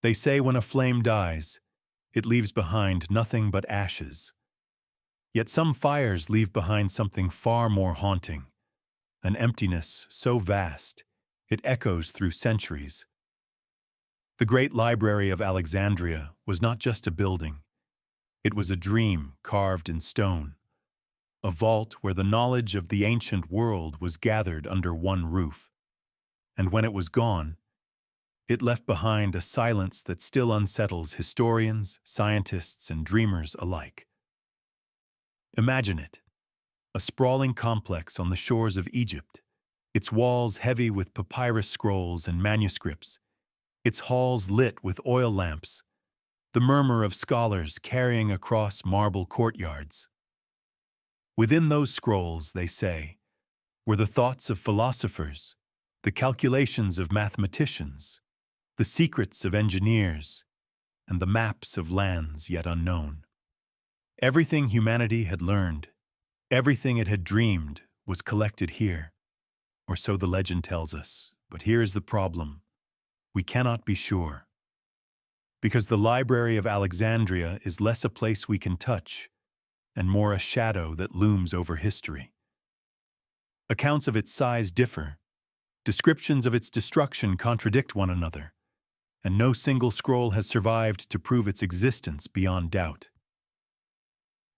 They say when a flame dies, it leaves behind nothing but ashes. Yet some fires leave behind something far more haunting, an emptiness so vast it echoes through centuries. The Great Library of Alexandria was not just a building. It was a dream carved in stone, a vault where the knowledge of the ancient world was gathered under one roof. And when it was gone, it left behind a silence that still unsettles historians, scientists, and dreamers alike. Imagine it, a sprawling complex on the shores of Egypt, its walls heavy with papyrus scrolls and manuscripts, its halls lit with oil lamps, the murmur of scholars carrying across marble courtyards. Within those scrolls, they say, were the thoughts of philosophers, the calculations of mathematicians, the secrets of engineers, and the maps of lands yet unknown. Everything humanity had learned, everything it had dreamed, was collected here, or so the legend tells us. But here is the problem. We cannot be sure. Because the Library of Alexandria is less a place we can touch and more a shadow that looms over history. Accounts of its size differ. Descriptions of its destruction contradict one another, and no single scroll has survived to prove its existence beyond doubt.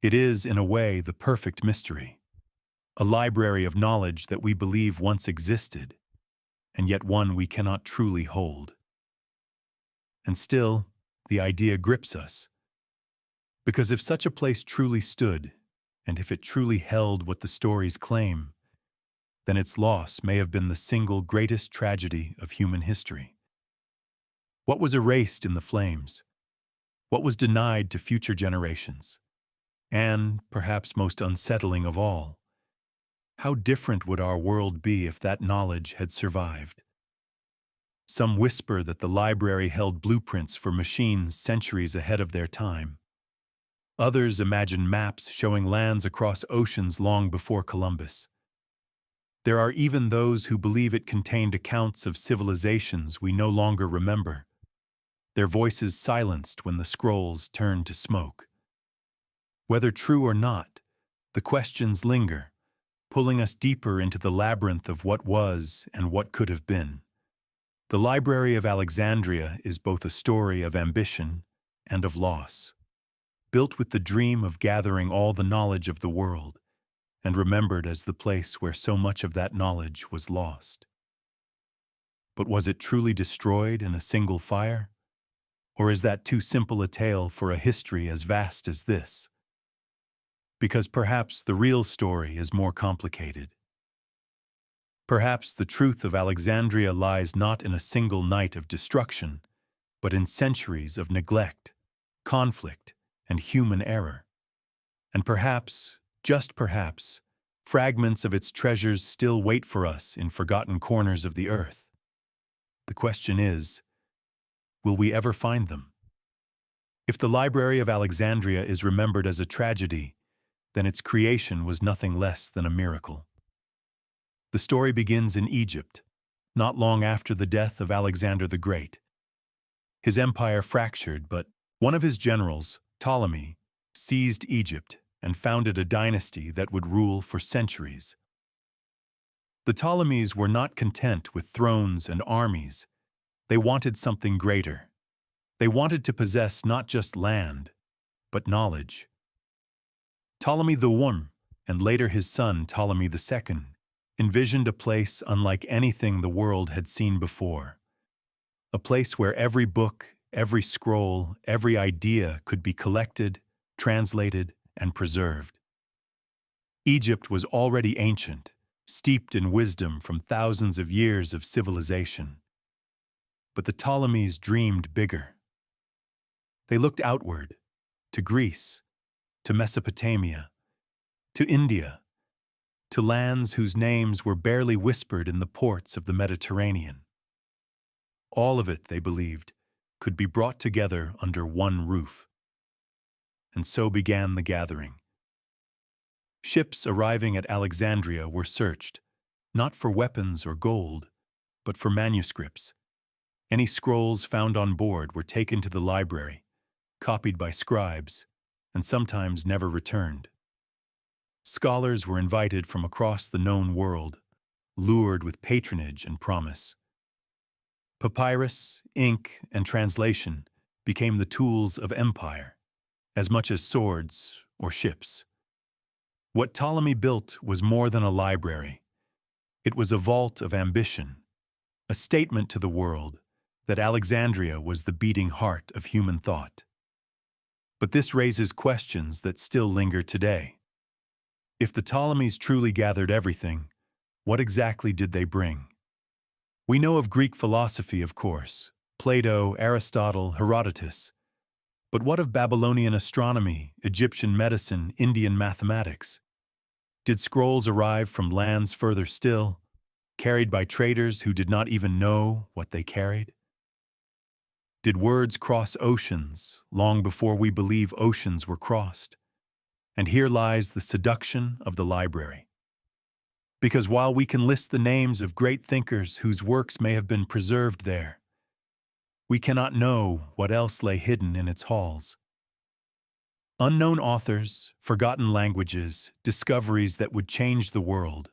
It is, in a way, the perfect mystery, a library of knowledge that we believe once existed, and yet one we cannot truly hold. And still, the idea grips us. Because if such a place truly stood, and if it truly held what the stories claim, then its loss may have been the single greatest tragedy of human history. What was erased in the flames? What was denied to future generations? And, perhaps most unsettling of all, how different would our world be if that knowledge had survived? Some whisper that the library held blueprints for machines centuries ahead of their time. Others imagine maps showing lands across oceans long before Columbus. There are even those who believe it contained accounts of civilizations we no longer remember, their voices silenced when the scrolls turned to smoke. Whether true or not, the questions linger, pulling us deeper into the labyrinth of what was and what could have been. The Library of Alexandria is both a story of ambition and of loss, built with the dream of gathering all the knowledge of the world, and remembered as the place where so much of that knowledge was lost. But was it truly destroyed in a single fire? Or is that too simple a tale for a history as vast as this? Because perhaps the real story is more complicated. Perhaps the truth of Alexandria lies not in a single night of destruction, but in centuries of neglect, conflict, and human error. And perhaps, just perhaps, fragments of its treasures still wait for us in forgotten corners of the earth. The question is, will we ever find them? If the Library of Alexandria is remembered as a tragedy, then its creation was nothing less than a miracle. The story begins in Egypt, not long after the death of Alexander the Great. His empire fractured, but one of his generals, Ptolemy, seized Egypt and founded a dynasty that would rule for centuries. The Ptolemies were not content with thrones and armies. They wanted something greater. They wanted to possess not just land, but knowledge. Ptolemy I, and later his son Ptolemy II, envisioned a place unlike anything the world had seen before. A place where every book, every scroll, every idea could be collected, translated, and preserved. Egypt was already ancient, steeped in wisdom from thousands of years of civilization. But the Ptolemies dreamed bigger. They looked outward, to Greece, to Mesopotamia, to India, to lands whose names were barely whispered in the ports of the Mediterranean. All of it, they believed, could be brought together under one roof. And so began the gathering. Ships arriving at Alexandria were searched, not for weapons or gold, but for manuscripts, Any scrolls found on board were taken to the library, copied by scribes, and sometimes never returned. Scholars were invited from across the known world, lured with patronage and promise. Papyrus, ink, and translation became the tools of empire, as much as swords or ships. What Ptolemy built was more than a library. It was a vault of ambition, a statement to the world that Alexandria was the beating heart of human thought. But this raises questions that still linger today. If the Ptolemies truly gathered everything, what exactly did they bring? We know of Greek philosophy, of course, Plato, Aristotle, Herodotus. But what of Babylonian astronomy, Egyptian medicine, Indian mathematics? Did scrolls arrive from lands further still, carried by traders who did not even know what they carried? Did words cross oceans long before we believe oceans were crossed? And here lies the seduction of the library. Because while we can list the names of great thinkers whose works may have been preserved there, we cannot know what else lay hidden in its halls. Unknown authors, forgotten languages, discoveries that would change the world.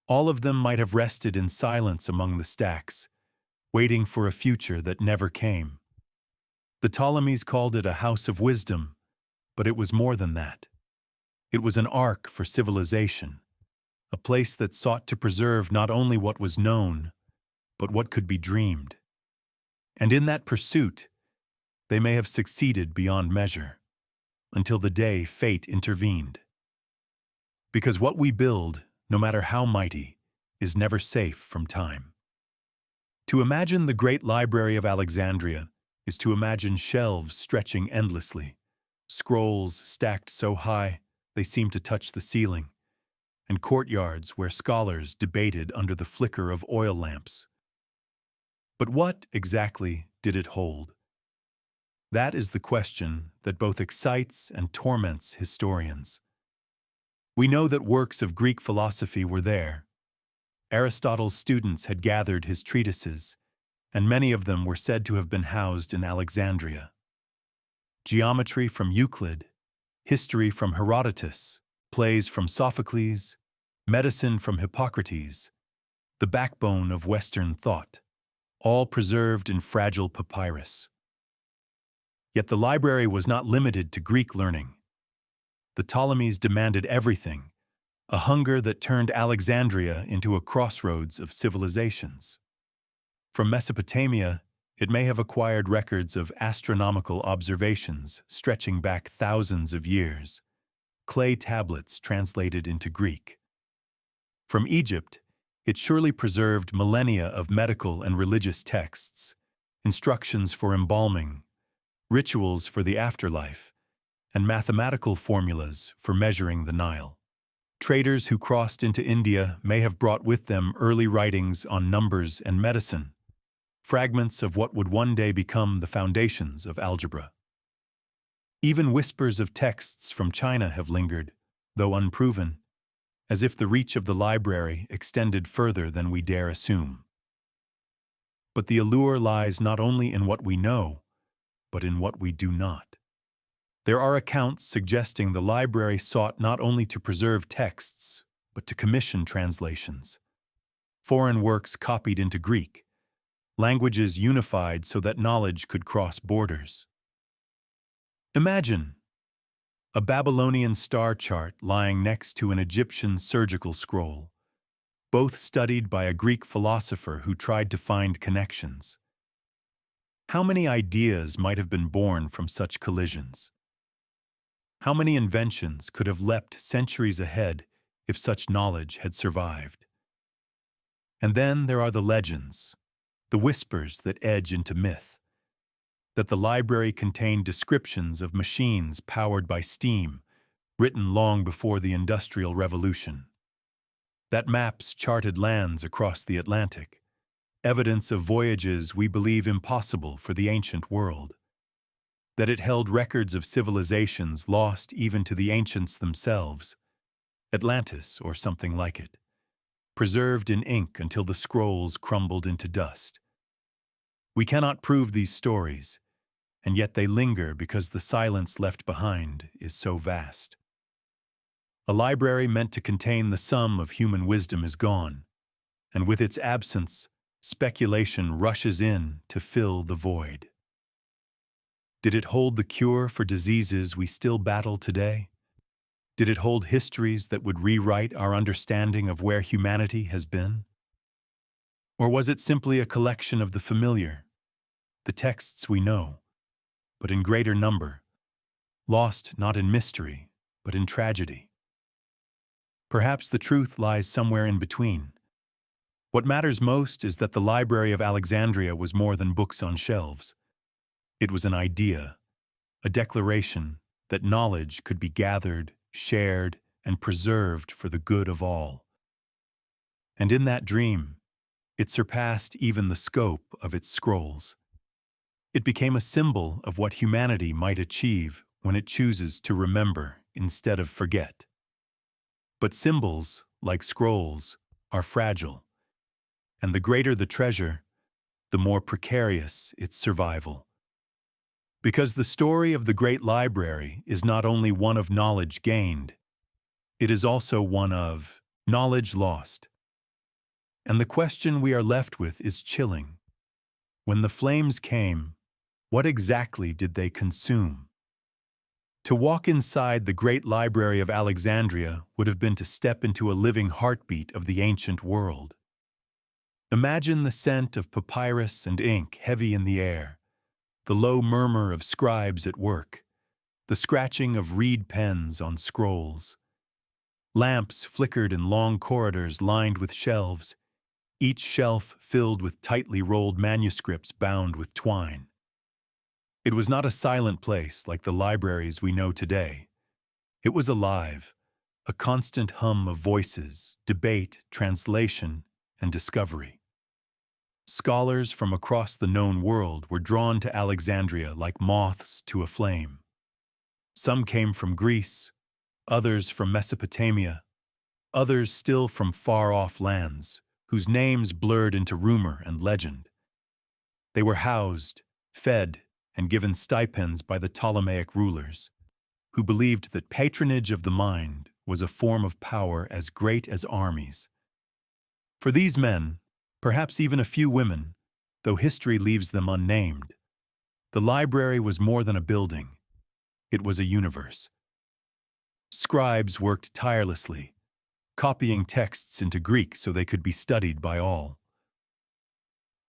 All of them might have rested in silence among the stacks, waiting for a future that never came. The Ptolemies called it a house of wisdom, but it was more than that. It was an ark for civilization, a place that sought to preserve not only what was known, but what could be dreamed. And in that pursuit, they may have succeeded beyond measure, until the day fate intervened. Because what we build, no matter how mighty, is never safe from time. To imagine the Great Library of Alexandria is to imagine shelves stretching endlessly, scrolls stacked so high they seem to touch the ceiling, and courtyards where scholars debated under the flicker of oil lamps. But what, exactly, did it hold? That is the question that both excites and torments historians. We know that works of Greek philosophy were there. Aristotle's students had gathered his treatises, and many of them were said to have been housed in Alexandria. Geometry from Euclid, history from Herodotus, plays from Sophocles, medicine from Hippocrates, the backbone of Western thought, all preserved in fragile papyrus. Yet the library was not limited to Greek learning. The Ptolemies demanded everything, a hunger that turned Alexandria into a crossroads of civilizations. From Mesopotamia, it may have acquired records of astronomical observations stretching back thousands of years, clay tablets translated into Greek. From Egypt, it surely preserved millennia of medical and religious texts, instructions for embalming, rituals for the afterlife, and mathematical formulas for measuring the Nile. Traders who crossed into India may have brought with them early writings on numbers and medicine, fragments of what would one day become the foundations of algebra. Even whispers of texts from China have lingered, though unproven, as if the reach of the library extended further than we dare assume. But the allure lies not only in what we know, but in what we do not. There are accounts suggesting the library sought not only to preserve texts, but to commission translations. Foreign works copied into Greek, languages unified so that knowledge could cross borders. Imagine a Babylonian star chart lying next to an Egyptian surgical scroll, both studied by a Greek philosopher who tried to find connections. How many ideas might have been born from such collisions? How many inventions could have leapt centuries ahead if such knowledge had survived? And then there are the legends, the whispers that edge into myth, that the library contained descriptions of machines powered by steam, written long before the Industrial Revolution, that maps charted lands across the Atlantic, evidence of voyages we believe impossible for the ancient world, that it held records of civilizations lost even to the ancients themselves, Atlantis or something like it, preserved in ink until the scrolls crumbled into dust. We cannot prove these stories, and yet they linger because the silence left behind is so vast. A library meant to contain the sum of human wisdom is gone, and with its absence, speculation rushes in to fill the void. Did it hold the cure for diseases we still battle today? Did it hold histories that would rewrite our understanding of where humanity has been? Or was it simply a collection of the familiar, the texts we know, but in greater number, lost not in mystery, but in tragedy? Perhaps the truth lies somewhere in between. What matters most is that the Library of Alexandria was more than books on shelves. It was an idea, a declaration that knowledge could be gathered, shared, and preserved for the good of all. And in that dream, it surpassed even the scope of its scrolls. It became a symbol of what humanity might achieve when it chooses to remember instead of forget. But symbols, like scrolls, are fragile, and the greater the treasure, the more precarious its survival. Because the story of the Great Library is not only one of knowledge gained, it is also one of knowledge lost. And the question we are left with is chilling. When the flames came, what exactly did they consume? To walk inside the Great Library of Alexandria would have been to step into a living heartbeat of the ancient world. Imagine the scent of papyrus and ink heavy in the air, the low murmur of scribes at work, the scratching of reed pens on scrolls. Lamps flickered in long corridors lined with shelves, each shelf filled with tightly rolled manuscripts bound with twine. It was not a silent place like the libraries we know today. It was alive, a constant hum of voices, debate, translation, and discovery. Scholars from across the known world were drawn to Alexandria like moths to a flame. Some came from Greece, others from Mesopotamia, others still from far-off lands, whose names blurred into rumor and legend. They were housed, fed, and given stipends by the Ptolemaic rulers, who believed that patronage of the mind was a form of power as great as armies. For these men, perhaps even a few women, though history leaves them unnamed, the library was more than a building. It was a universe. Scribes worked tirelessly, copying texts into Greek so they could be studied by all.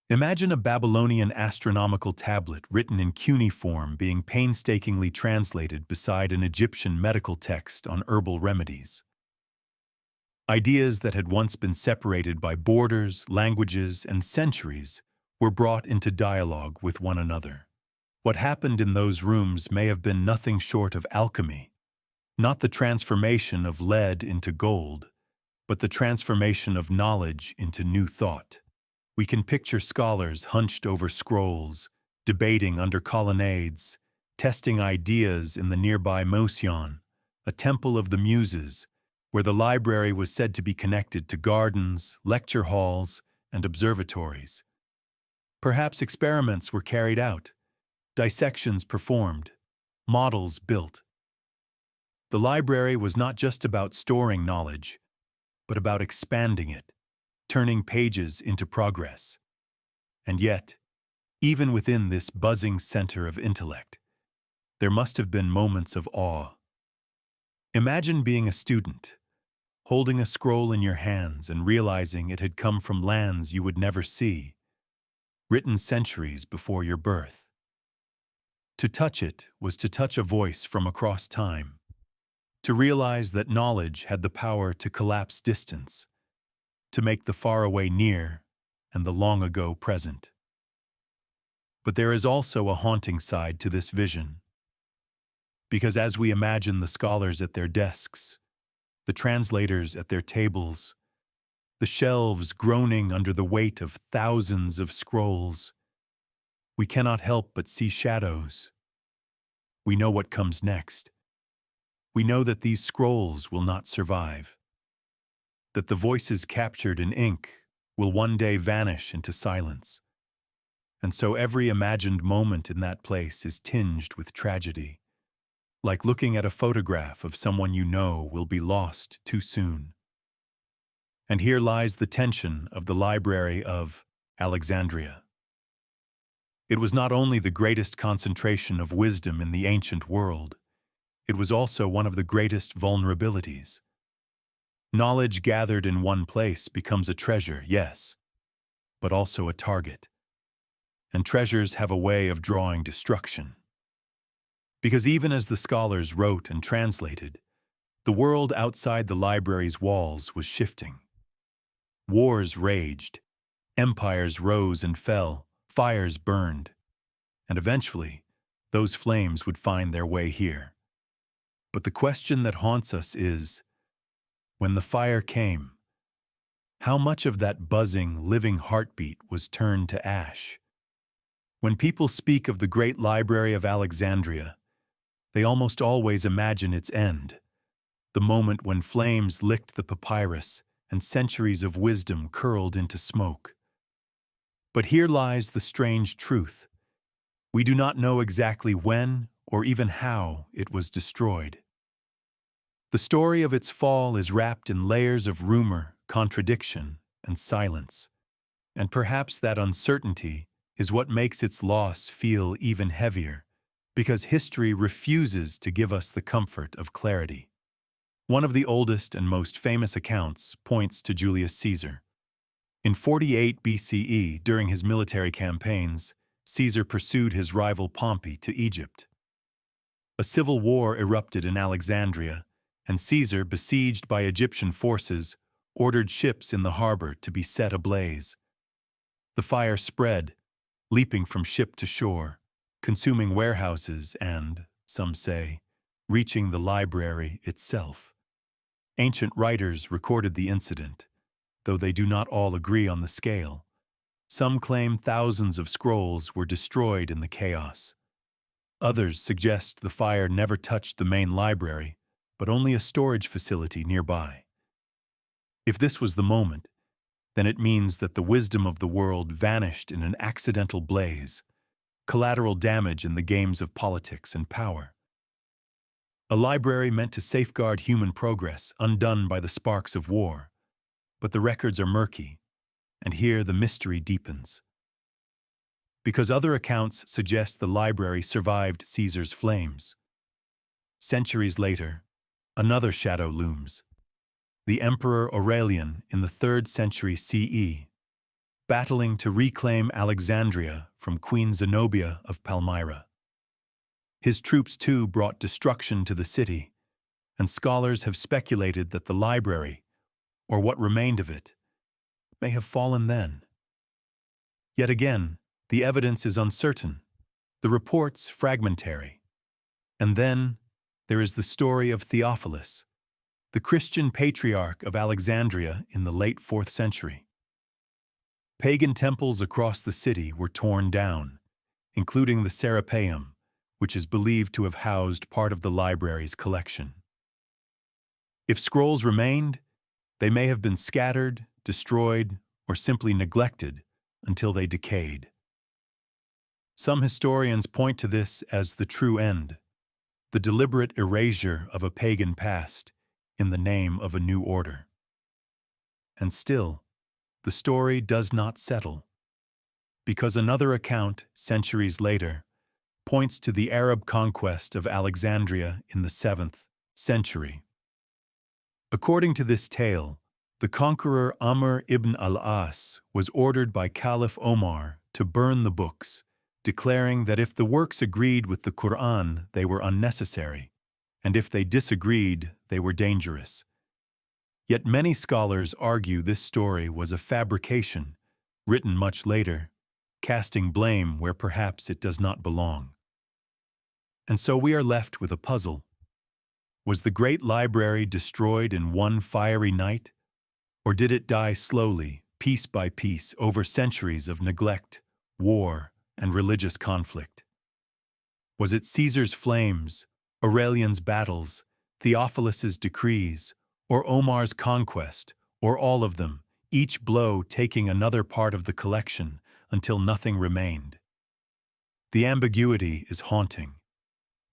Imagine a Babylonian astronomical tablet written in cuneiform being painstakingly translated beside an Egyptian medical text on herbal remedies. Ideas that had once been separated by borders, languages, and centuries were brought into dialogue with one another. What happened in those rooms may have been nothing short of alchemy, not the transformation of lead into gold, but the transformation of knowledge into new thought. We can picture scholars hunched over scrolls, debating under colonnades, testing ideas in the nearby Mosion, a temple of the muses, where the library was said to be connected to gardens, lecture halls, and observatories. Perhaps experiments were carried out, dissections performed, models built. The library was not just about storing knowledge, but about expanding it, turning pages into progress. And yet, even within this buzzing center of intellect, there must have been moments of awe. Imagine being a student, holding a scroll in your hands and realizing it had come from lands you would never see, written centuries before your birth. To touch it was to touch a voice from across time, to realize that knowledge had the power to collapse distance, to make the faraway near and the long ago present. But there is also a haunting side to this vision, because as we imagine the scholars at their desks, the translators at their tables, the shelves groaning under the weight of thousands of scrolls, we cannot help but see shadows. We know what comes next. We know that these scrolls will not survive, that the voices captured in ink will one day vanish into silence. And so every imagined moment in that place is tinged with tragedy, like looking at a photograph of someone you know will be lost too soon. And here lies the tension of the Library of Alexandria. It was not only the greatest concentration of wisdom in the ancient world, it was also one of the greatest vulnerabilities. Knowledge gathered in one place becomes a treasure, yes, but also a target. And treasures have a way of drawing destruction. Because even as the scholars wrote and translated, the world outside the library's walls was shifting. Wars raged, empires rose and fell, fires burned, and eventually, those flames would find their way here. But the question that haunts us is, when the fire came, how much of that buzzing, living heartbeat was turned to ash? When people speak of the Great Library of Alexandria, they almost always imagine its end, the moment when flames licked the papyrus and centuries of wisdom curled into smoke. But here lies the strange truth. We do not know exactly when or even how it was destroyed. The story of its fall is wrapped in layers of rumor, contradiction, and silence. And perhaps that uncertainty is what makes its loss feel even heavier, because history refuses to give us the comfort of clarity. One of the oldest and most famous accounts points to Julius Caesar. In 48 BCE, during his military campaigns, Caesar pursued his rival Pompey to Egypt. A civil war erupted in Alexandria, and Caesar, besieged by Egyptian forces, ordered ships in the harbor to be set ablaze. The fire spread, leaping from ship to shore, consuming warehouses and, some say, reaching the library itself. Ancient writers recorded the incident, though they do not all agree on the scale. Some claim thousands of scrolls were destroyed in the chaos. Others suggest the fire never touched the main library, but only a storage facility nearby. If this was the moment, then it means that the wisdom of the world vanished in an accidental blaze, collateral damage in the games of politics and power. A library meant to safeguard human progress, undone by the sparks of war. But the records are murky, and here the mystery deepens. Because other accounts suggest the library survived Caesar's flames. Centuries later, another shadow looms. The Emperor Aurelian in the 3rd century CE, battling to reclaim Alexandria from Queen Zenobia of Palmyra. His troops too brought destruction to the city, and scholars have speculated that the library, or what remained of it, may have fallen then. Yet again, the evidence is uncertain, the reports fragmentary. And then there is the story of Theophilus, the Christian patriarch of Alexandria in the late 4th century. Pagan temples across the city were torn down, including the Serapeum, which is believed to have housed part of the library's collection. If scrolls remained, they may have been scattered, destroyed, or simply neglected until they decayed. Some historians point to this as the true end, the deliberate erasure of a pagan past in the name of a new order. And still, the story does not settle, because another account, centuries later, points to the Arab conquest of Alexandria in the 7th century. According to this tale, the conqueror Amr ibn al-As was ordered by Caliph Omar to burn the books, declaring that if the works agreed with the Quran, they were unnecessary, and if they disagreed, they were dangerous. Yet many scholars argue this story was a fabrication, written much later, casting blame where perhaps it does not belong. And so we are left with a puzzle. Was the Great Library destroyed in one fiery night? Or did it die slowly, piece by piece, over centuries of neglect, war, and religious conflict? Was it Caesar's flames, Aurelian's battles, Theophilus's decrees, or Omar's conquest, or all of them, each blow taking another part of the collection, until nothing remained. The ambiguity is haunting,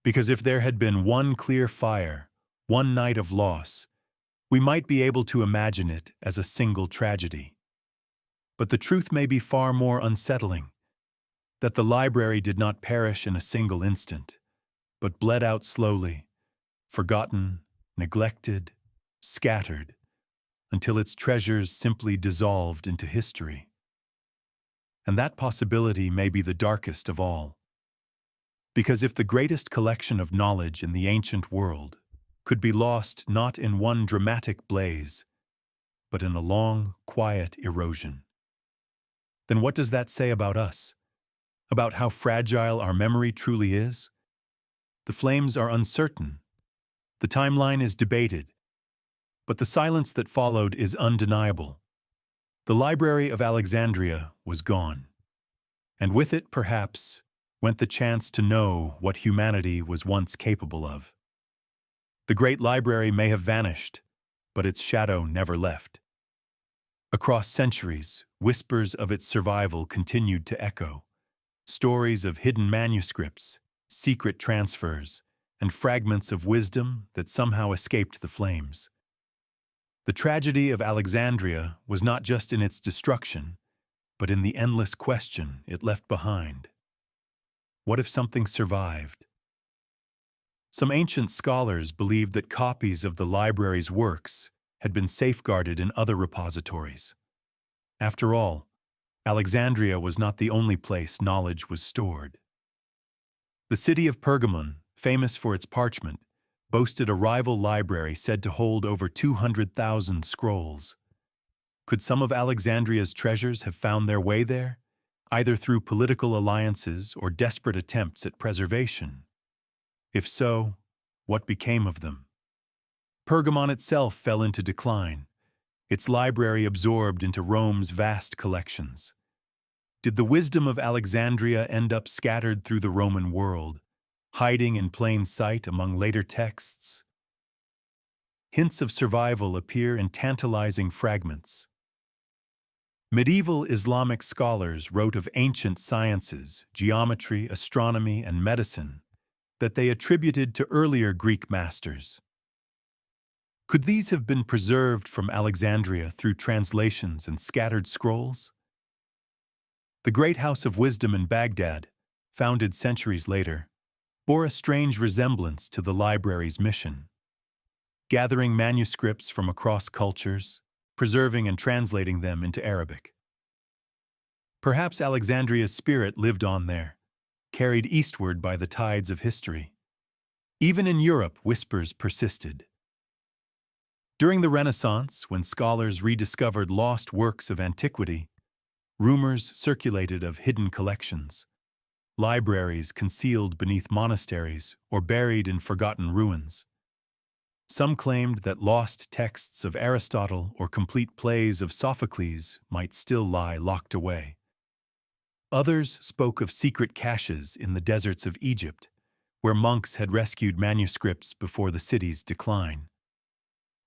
because if there had been one clear fire, one night of loss, we might be able to imagine it as a single tragedy. But the truth may be far more unsettling, that the library did not perish in a single instant, but bled out slowly, forgotten, neglected, scattered, until its treasures simply dissolved into history. And that possibility may be the darkest of all. Because if the greatest collection of knowledge in the ancient world could be lost not in one dramatic blaze, but in a long, quiet erosion, then what does that say about us? About how fragile our memory truly is? The flames are uncertain. The timeline is debated. But the silence that followed is undeniable. The Library of Alexandria was gone. And with it, perhaps, went the chance to know what humanity was once capable of. The Great Library may have vanished, but its shadow never left. Across centuries, whispers of its survival continued to echo. Stories of hidden manuscripts, secret transfers, and fragments of wisdom that somehow escaped the flames. The tragedy of Alexandria was not just in its destruction, but in the endless question it left behind. What if something survived? Some ancient scholars believed that copies of the library's works had been safeguarded in other repositories. After all, Alexandria was not the only place knowledge was stored. The city of Pergamon, famous for its parchment, boasted a rival library said to hold over 200,000 scrolls. Could some of Alexandria's treasures have found their way there, either through political alliances or desperate attempts at preservation? If so, what became of them? Pergamon itself fell into decline, its library absorbed into Rome's vast collections. Did the wisdom of Alexandria end up scattered through the Roman world, hiding in plain sight among later texts? Hints of survival appear in tantalizing fragments. Medieval Islamic scholars wrote of ancient sciences, geometry, astronomy, and medicine, that they attributed to earlier Greek masters. Could these have been preserved from Alexandria through translations and scattered scrolls? The Great House of Wisdom in Baghdad, founded centuries later, bore a strange resemblance to the library's mission. Gathering manuscripts from across cultures, preserving and translating them into Arabic. Perhaps Alexandria's spirit lived on there, carried eastward by the tides of history. Even in Europe, whispers persisted. During the Renaissance, when scholars rediscovered lost works of antiquity, rumors circulated of hidden collections, libraries concealed beneath monasteries or buried in forgotten ruins. Some claimed that lost texts of Aristotle or complete plays of Sophocles might still lie locked away. Others spoke of secret caches in the deserts of Egypt, where monks had rescued manuscripts before the city's decline.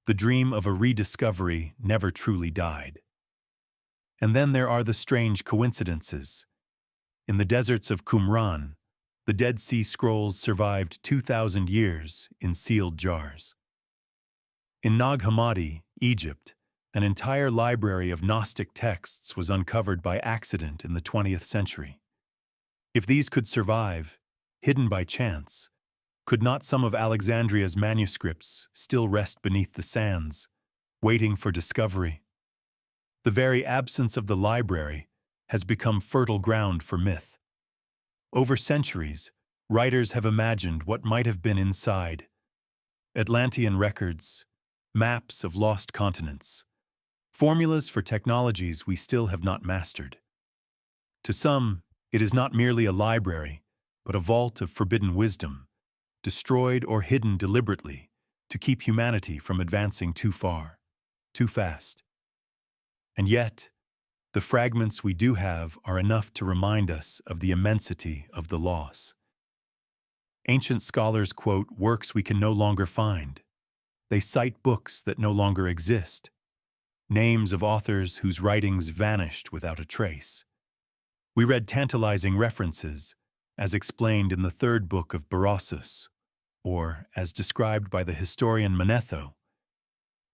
The dream of a rediscovery never truly died. And then there are the strange coincidences. In the deserts of Qumran, the Dead Sea Scrolls survived 2,000 years in sealed jars. In Nag Hammadi, Egypt, an entire library of Gnostic texts was uncovered by accident in the 20th century. If these could survive, hidden by chance, could not some of Alexandria's manuscripts still rest beneath the sands, waiting for discovery? The very absence of the library has become fertile ground for myth. Over centuries, writers have imagined what might have been inside. Atlantean records, maps of lost continents, formulas for technologies we still have not mastered. To some, it is not merely a library, but a vault of forbidden wisdom, destroyed or hidden deliberately to keep humanity from advancing too far, too fast. And yet, the fragments we do have are enough to remind us of the immensity of the loss. Ancient scholars quote works we can no longer find. They cite books that no longer exist, names of authors whose writings vanished without a trace. We read tantalizing references, as explained in the third book of Berossus, or as described by the historian Manetho,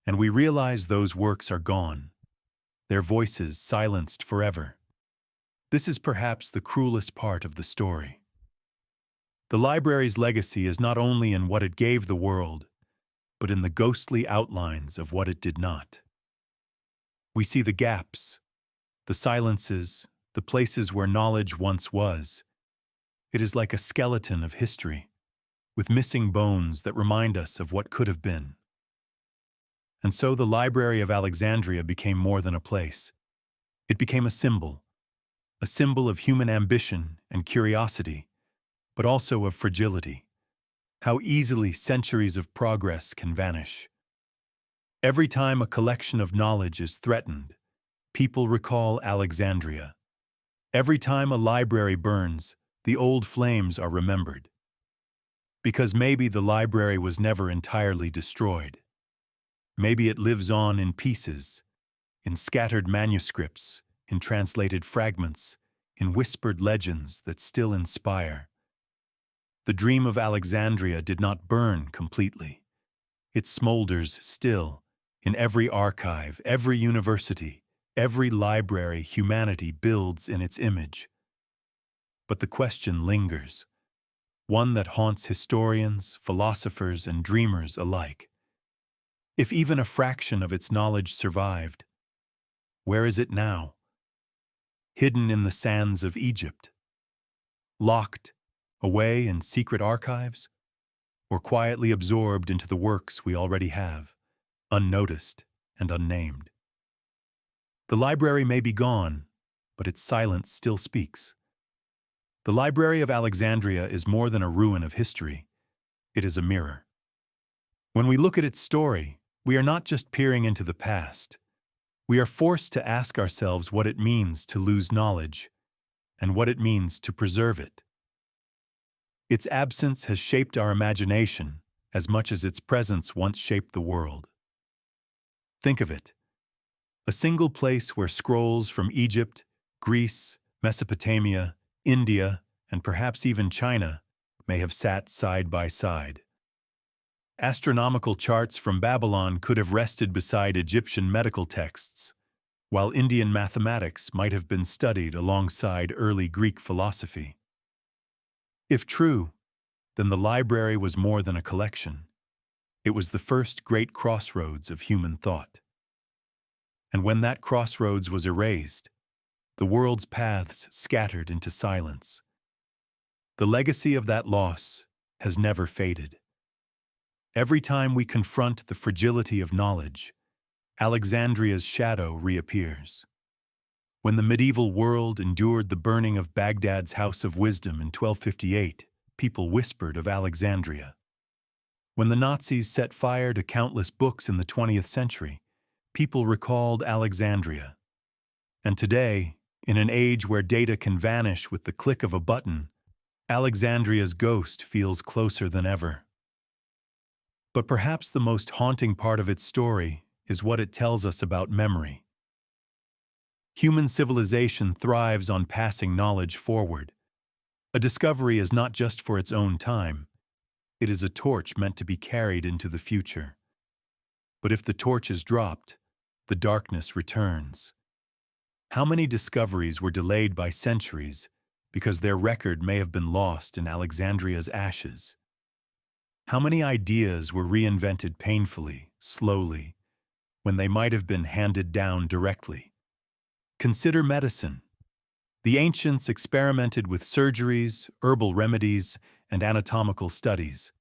and we realize those works are gone, their voices silenced forever. This is perhaps the cruelest part of the story. The library's legacy is not only in what it gave the world, but in the ghostly outlines of what it did not. We see the gaps, the silences, the places where knowledge once was. It is like a skeleton of history, with missing bones that remind us of what could have been. And so the Library of Alexandria became more than a place. It became a symbol of human ambition and curiosity, but also of fragility. How easily centuries of progress can vanish. Every time a collection of knowledge is threatened, people recall Alexandria. Every time a library burns, the old flames are remembered. Because maybe the library was never entirely destroyed. Maybe it lives on in pieces, in scattered manuscripts, in translated fragments, in whispered legends that still inspire. The dream of Alexandria did not burn completely. It smolders still, in every archive, every university, every library humanity builds in its image. But the question lingers, one that haunts historians, philosophers, and dreamers alike. If even a fraction of its knowledge survived, where is it now? Hidden in the sands of Egypt? Locked away in secret archives? Or quietly absorbed into the works we already have, unnoticed and unnamed? The library may be gone, but its silence still speaks. The Library of Alexandria is more than a ruin of history. It is a mirror. When we look at its story, we are not just peering into the past. We are forced to ask ourselves what it means to lose knowledge and what it means to preserve it. Its absence has shaped our imagination as much as its presence once shaped the world. Think of it. A single place where scrolls from Egypt, Greece, Mesopotamia, India, and perhaps even China may have sat side by side. Astronomical charts from Babylon could have rested beside Egyptian medical texts, while Indian mathematics might have been studied alongside early Greek philosophy. If true, then the library was more than a collection. It was the first great crossroads of human thought. And when that crossroads was erased, the world's paths scattered into silence. The legacy of that loss has never faded. Every time we confront the fragility of knowledge, Alexandria's shadow reappears. When the medieval world endured the burning of Baghdad's House of Wisdom in 1258, people whispered of Alexandria. When the Nazis set fire to countless books in the 20th century, people recalled Alexandria. And today, in an age where data can vanish with the click of a button, Alexandria's ghost feels closer than ever. But perhaps the most haunting part of its story is what it tells us about memory. Human civilization thrives on passing knowledge forward. A discovery is not just for its own time. It is a torch meant to be carried into the future. But if the torch is dropped, the darkness returns. How many discoveries were delayed by centuries because their record may have been lost in Alexandria's ashes? How many ideas were reinvented painfully, slowly, when they might have been handed down directly? Consider medicine. The ancients experimented with surgeries, herbal remedies, and anatomical studies.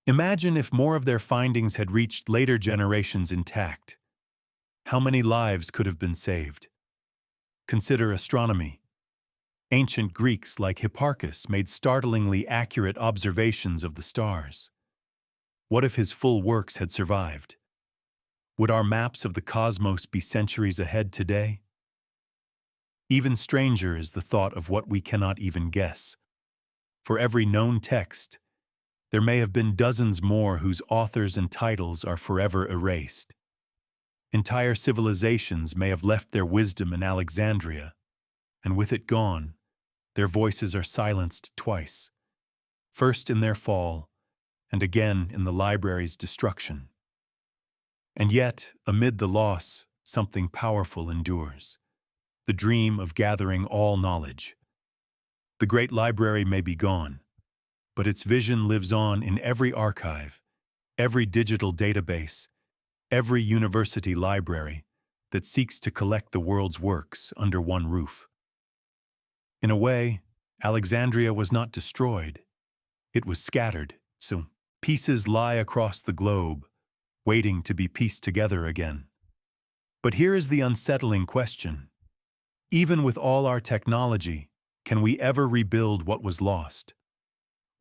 Imagine if more of their findings had reached later generations intact. How many lives could have been saved? Consider astronomy. Ancient Greeks like Hipparchus made startlingly accurate observations of the stars. What if his full works had survived? Would our maps of the cosmos be centuries ahead today? Even stranger is the thought of what we cannot even guess. For every known text, there may have been dozens more whose authors and titles are forever erased. Entire civilizations may have left their wisdom in Alexandria, and with it gone, their voices are silenced twice, first in their fall, and again in the library's destruction. And yet, amid the loss, something powerful endures, the dream of gathering all knowledge. The Great Library may be gone, but its vision lives on in every archive, every digital database, every university library that seeks to collect the world's works under one roof. In a way, Alexandria was not destroyed. It was scattered, so pieces lie across the globe, waiting to be pieced together again. But here is the unsettling question. Even with all our technology, can we ever rebuild what was lost?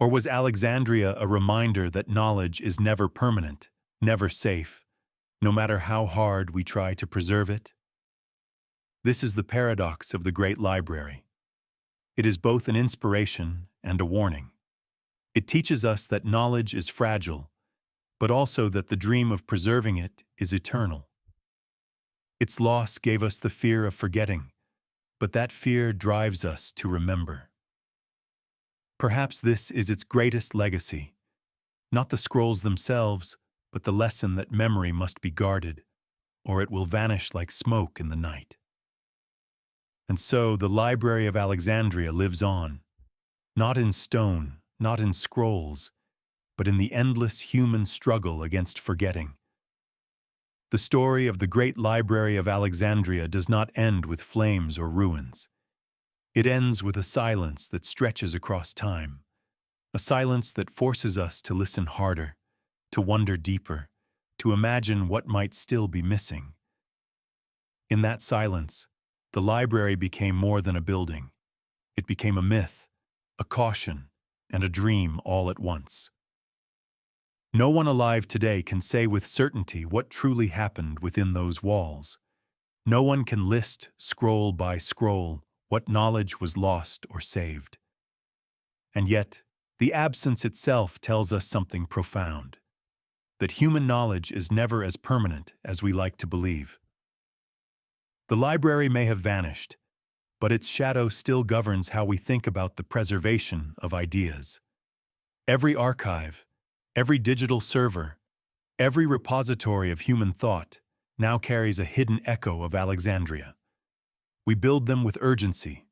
Or was Alexandria a reminder that knowledge is never permanent, never safe, no matter how hard we try to preserve it? This is the paradox of the Great Library. It is both an inspiration and a warning. It teaches us that knowledge is fragile, but also that the dream of preserving it is eternal. Its loss gave us the fear of forgetting, but that fear drives us to remember. Perhaps this is its greatest legacy, not the scrolls themselves, but the lesson that memory must be guarded, or it will vanish like smoke in the night. And so the Library of Alexandria lives on, not in stone, not in scrolls, but in the endless human struggle against forgetting. The story of the Great Library of Alexandria does not end with flames or ruins. It ends with a silence that stretches across time, a silence that forces us to listen harder, to wonder deeper, to imagine what might still be missing. In that silence, the library became more than a building. It became a myth, a caution, and a dream all at once. No one alive today can say with certainty what truly happened within those walls. No one can list, scroll by scroll, what knowledge was lost or saved. And yet, the absence itself tells us something profound, that human knowledge is never as permanent as we like to believe. The library may have vanished, but its shadow still governs how we think about the preservation of ideas. Every archive, every digital server, every repository of human thought now carries a hidden echo of Alexandria. We build them with urgency,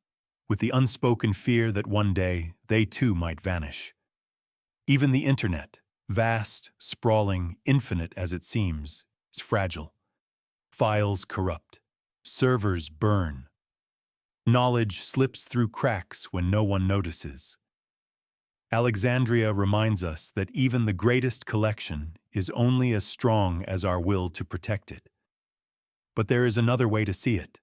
with the unspoken fear that one day they too might vanish. Even the internet, vast, sprawling, infinite as it seems, is fragile. Files corrupt. Servers burn. Knowledge slips through cracks when no one notices. Alexandria reminds us that even the greatest collection is only as strong as our will to protect it. But there is another way to see it.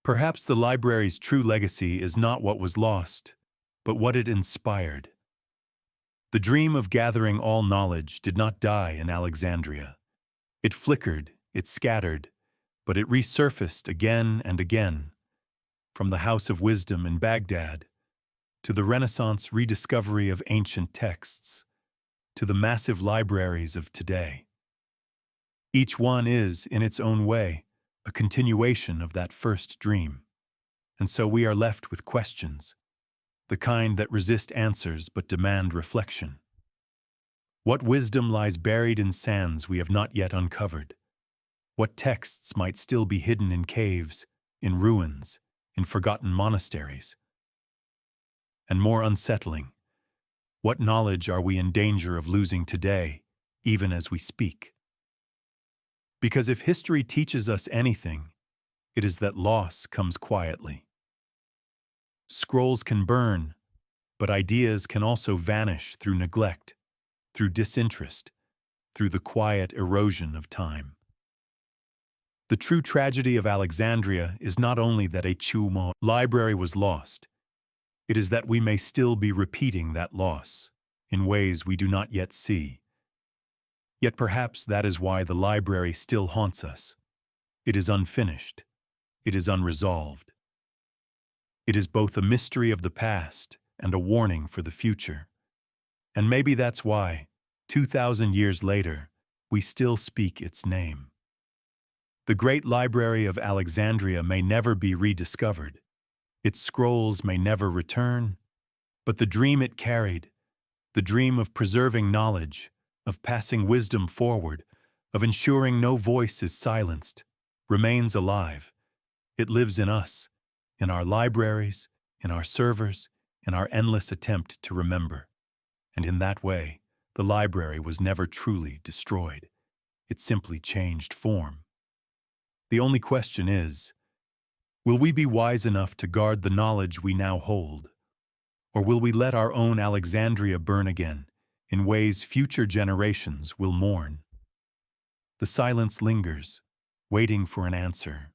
Perhaps the library's true legacy is not what was lost, but what it inspired. The dream of gathering all knowledge did not die in Alexandria. It flickered, it scattered, but it resurfaced again and again, from the House of Wisdom in Baghdad, to the Renaissance rediscovery of ancient texts, to the massive libraries of today. Each one is, in its own way, a continuation of that first dream. And so we are left with questions, the kind that resist answers but demand reflection. What wisdom lies buried in sands we have not yet uncovered? What texts might still be hidden in caves, in ruins, in forgotten monasteries? And more unsettling, what knowledge are we in danger of losing today, even as we speak? Because if history teaches us anything, it is that loss comes quietly. Scrolls can burn, but ideas can also vanish through neglect, through disinterest, through the quiet erosion of time. The true tragedy of Alexandria is not only that a Chumo library was lost, it is that we may still be repeating that loss in ways we do not yet see. Yet perhaps that is why the library still haunts us. It is unfinished. It is unresolved. It is both a mystery of the past and a warning for the future. And maybe that's why, 2,000 years later, we still speak its name. The Great Library of Alexandria may never be rediscovered, Its scrolls may never return, but the dream it carried, the dream of preserving knowledge, of passing wisdom forward, of ensuring no voice is silenced, remains alive. It lives in us, in our libraries, in our servers, in our endless attempt to remember. And in that way, the library was never truly destroyed. It simply changed form. The only question is, will we be wise enough to guard the knowledge we now hold? Or will we let our own Alexandria burn again, in ways future generations will mourn? The silence lingers, waiting for an answer.